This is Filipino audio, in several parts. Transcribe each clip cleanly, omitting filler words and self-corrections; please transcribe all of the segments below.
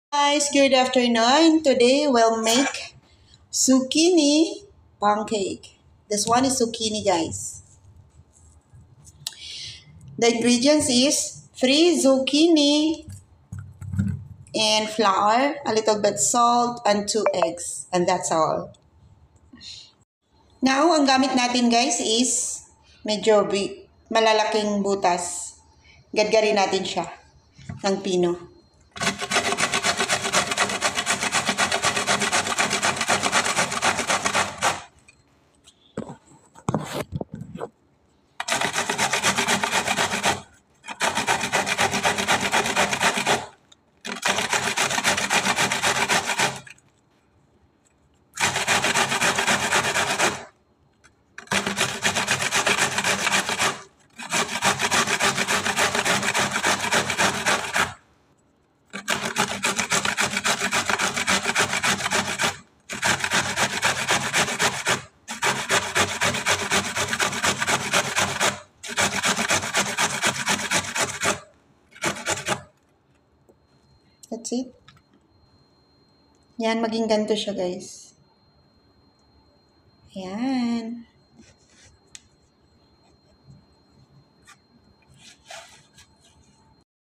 Guys, good afternoon. Today we'll make zucchini pancake. This one is zucchini, guys. The ingredients is 3 zucchini and flour, a little bit salt, and 2 eggs. And that's all. Now, ang gamit natin guys is medyo malalaking butas. Gadgarin natin siya ng pino. That's it. Yan, maging ganito siya, guys. Ayan.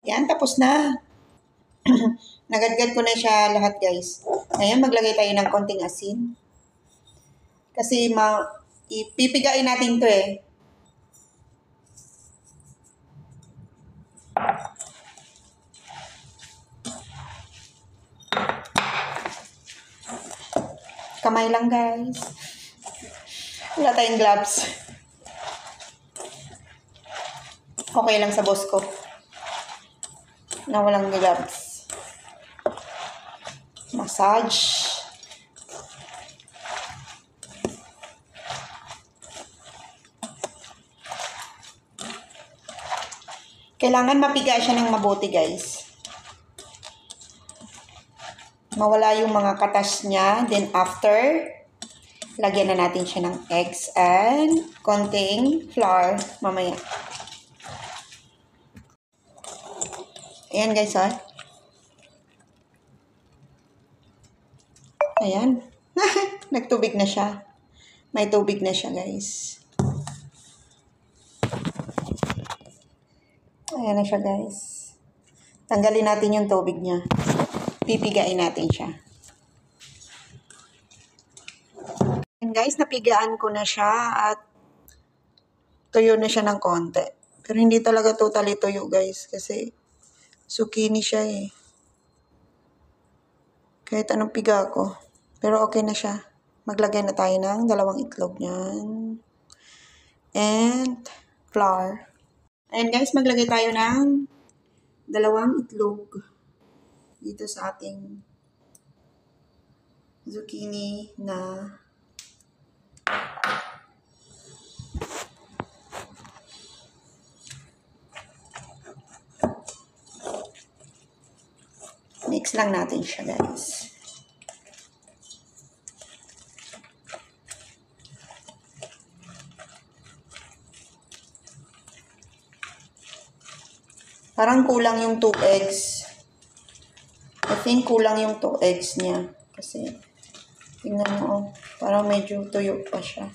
Yan, tapos na. Nagadgad ko na siya lahat, guys. Ngayon, maglagay tayo ng konting asin. Kasi ipipigain natin to eh. Kamay lang, guys. Wala tayong gloves. Okay lang sa boss ko na walang gloves. Massage. Kailangan mapiga siya ng mabuti, guys. Mawala yung mga katas niya. Then after, lagyan na natin siya ng eggs and konting flour mamaya. Ayan, guys, oh. Ayan. Nagtubig na siya. May tubig na siya, guys. Ayan na siya, guys. Tanggalin natin yung tubig niya. Pipigain natin siya. And guys, napigaan ko na siya at tuyo na siya ng konti. Pero hindi talaga totally tuyo, guys, kasi zucchini siya eh. Kahit anong piga ko. Pero okay na siya. Maglagay na tayo ng 2 itlog niyan. And flour. Ayan guys, maglagay tayo ng 2 itlog dito sa ating zucchini na mix lang natin siya, guys. Parang kulang yung 2 eggs. I think kulang yung 2 eggs niya. Kasi, tingnan mo, oh, parang medyo tuyo pa siya.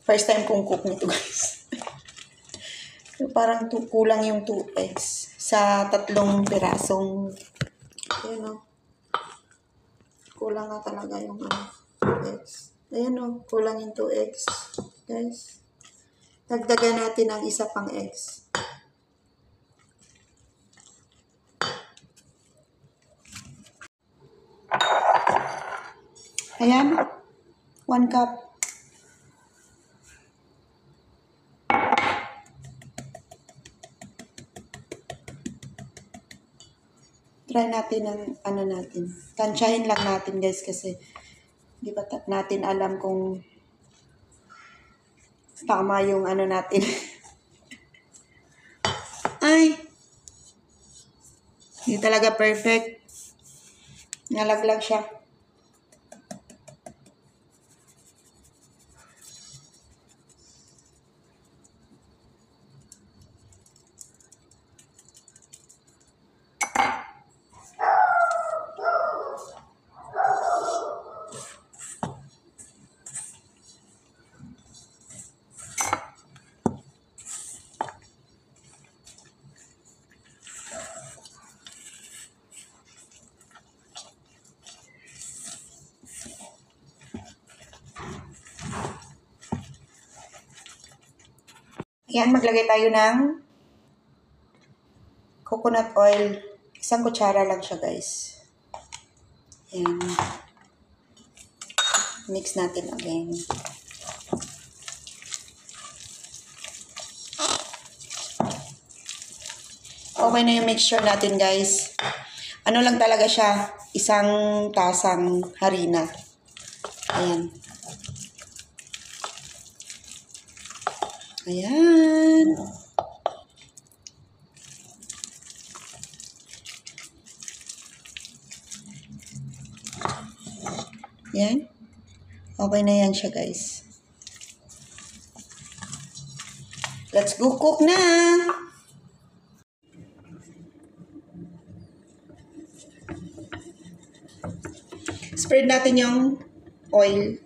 First time kong cook nito, guys. So, parang kulang yung 2 eggs sa 3 pirasong. Ayan, oh. Kulang nga talaga yung 2 eggs. Ayan, oh, kulang yung 2 eggs, guys. Dagdagan natin ang isa pang eggs. Ayan, 1 cup. Try natin ang ano natin. Tansyahin lang natin, guys, kasi di ba natin alam kung tama yung ano natin. Ay! Hindi talaga perfect. Nalaglag siya. Ayan, maglagay tayo ng coconut oil. 1 kutsara lang siya, guys. Ayan. Mix natin again. Okay na yung mixture natin, guys. Ano lang talaga siya, 1 tasang harina. Ayan. Ayan. Ayan. Okay na yan siya, guys. Let's go cook na! Spread natin yung oil.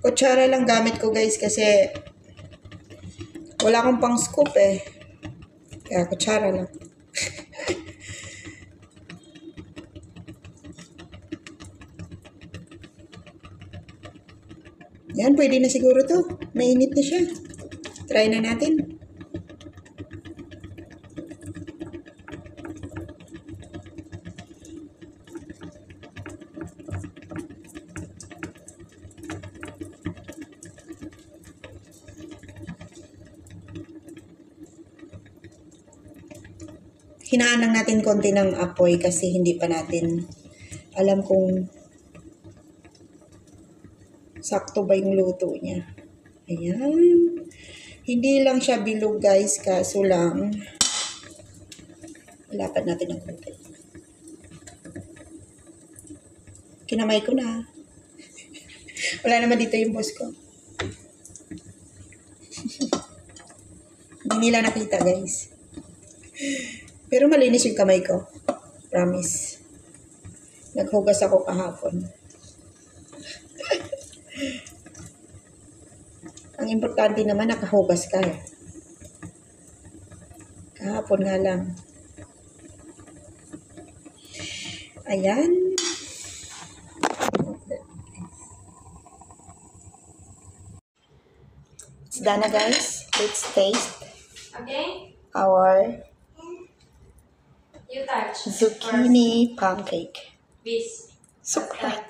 Kutsara lang gamit ko, guys, kasi wala akong pang scoop eh. Kaya kutsara lang. Yan, pwede na siguro to. Mainit na siya. Try na natin. Hinaan lang natin konti ng apoy kasi hindi pa natin alam kung sakto ba yung luto niya. Ayan. Hindi lang siya bilog, guys, kaso lang lapad natin ng konti. Kinamay ko na. Wala naman dito yung boss ko. Hindi nila nakita, guys. Pero malinis yung kamay ko. Promise. Naghugas ako kahapon. Ang importante naman, nakahugas ka. Kahapon nga lang. Ayan. It's done na, guys. Let's taste. Okay? Our You touch. zucchini pancake. This. Surprise!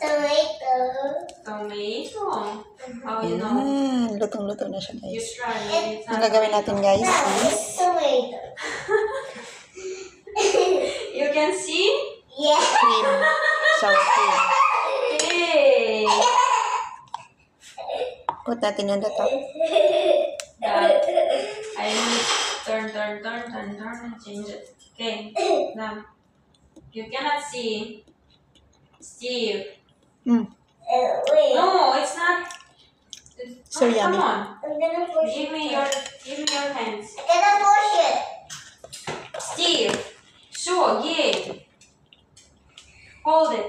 Tomato. How you know? Ayan. Lutong-luto na siya, You guys. try. Maybe it's Ang not gagawin tomato. natin, guys, is You can see? cream. Sour cream. Hey! Put natin on the top. That. I need turn, and change it. Okay. Now. You cannot see. Steve. Mm. No, it's not. So yummy. Come on. Give me your hands. I cannot wash it. Steve. Sure, give. Hold it.